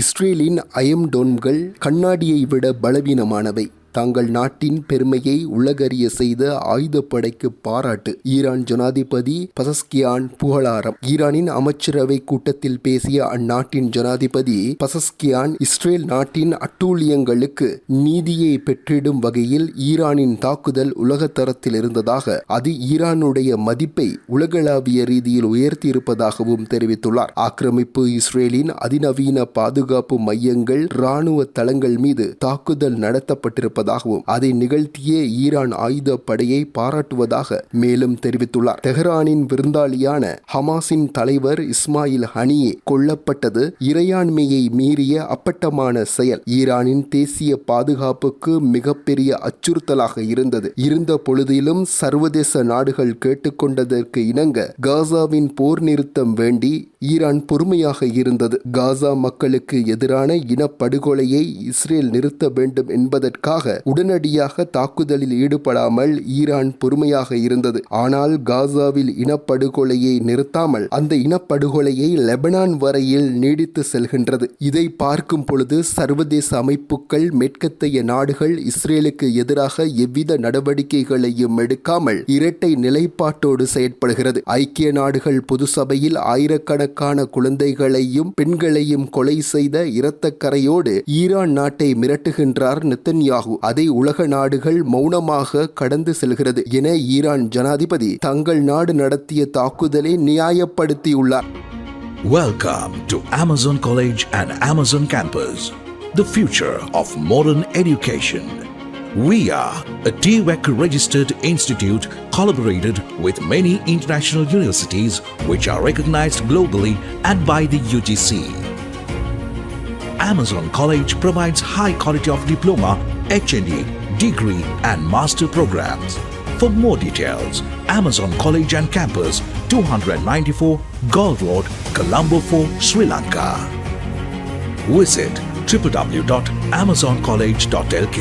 இஸ்ரேலின் அயர்ன் டோம்கள் கண்ணாடியை விட பலவீனமானவை. தங்கள் நாட்டின் பெருமையை உலகறிய செய்த ஆயுதப்படைக்கு பாராட்டு. ஈரான் ஜனாதிபதி பசஸ்கியான் புகழாரம். ஈரானின் அமைச்சரவை கூட்டத்தில் பேசிய அந்நாட்டின் ஜனாதிபதி பசஸ்கியான் இஸ்ரேல் நாட்டின் அட்டூழியங்களுக்கு நீதியை பெற்றிடும் வகையில் ஈரானின் தாக்குதல் உலகத்தரத்தில் இருந்ததாக, அது ஈரானுடைய மதிப்பை உலகளாவிய ரீதியில் உயர்த்தியிருப்பதாகவும் தெரிவித்துள்ளார். ஆக்கிரமிப்பு, இஸ்ரேலின் அதிநவீன பாதுகாப்பு மையங்கள், இராணுவ தளங்கள் மீது தாக்குதல் நடத்தப்பட்டிருப்பதாகவும் அதை நிகழ்த்திய ஈரான் ஆயுத படையை பாராட்டுவதாக மேலும் தெரிவித்துள்ளார். தெஹ்ரானின் விருந்தாளியான ஹமாஸின் தலைவர் இஸ்மாயில் ஹனியே கொல்லப்பட்டது இறையாண்மையை மீறிய அப்பட்டமான செயல். ஈரானின் தேசிய பாதுகாப்புக்கு மிகப்பெரிய அச்சுறுத்தலாக இருந்த பொழுதிலும் சர்வதேச நாடுகள் கேட்டுக்கொண்டதற்கு இணங்க காசாவின் போர் நிறுத்தம் வேண்டி ஈரான் பொறுமையாக இருந்தது. காசா மக்களுக்கு எதிரான இனப்படுகொலையை இஸ்ரேல் நிறுத்த வேண்டும் என்பதற்காக உடனடியாக தாக்குதலில் ஈடுபடாமல் ஈரான் பொறுமையாக இருந்தது. ஆனால் காசாவில் இனப்படுகொலையை நிறுத்தாமல் அந்த இனப்படுகொலையை லெபனான் வரையில் நீடித்து செல்கின்றது. இதை பார்க்கும் பொழுது சர்வதேச அமைப்புகள், மேற்கத்தைய நாடுகள் இஸ்ரேலுக்கு எதிராக எவ்வித நடவடிக்கைகளையும் எடுக்காமல் இரட்டை நிலைப்பாட்டோடு செயற்படுகிறது. ஐக்கிய நாடுகள் பொது சபையில் ஆயிரக்கணக்கான குழந்தைகளையும் பெண்களையும் கொலை செய்த இரத்தக்கரையோடு ஈரான் நாட்டை மிரட்டுகின்றார் நெத்தன்யாகு. அதை உலக நாடுகள் மௌனமாக கடந்து செல்கிறது என ஈரான் ஜனாதிபதி தங்கள் நாடு நடத்திய தாக்குதலை நியாயப்படுத்தியுள்ளார். Welcome to Amazon College and Amazon Campus, the future of modern education. We are a TVEC registered institute collaborated with many international universities which are recognized globally and by the UGC. Amazon College provides high quality of diploma, HND, degree and master programs. For more details, Amazon College and Campus, 294 Gol Road, Colombo 4, Sri Lanka. Visit www.amazoncollege.lk.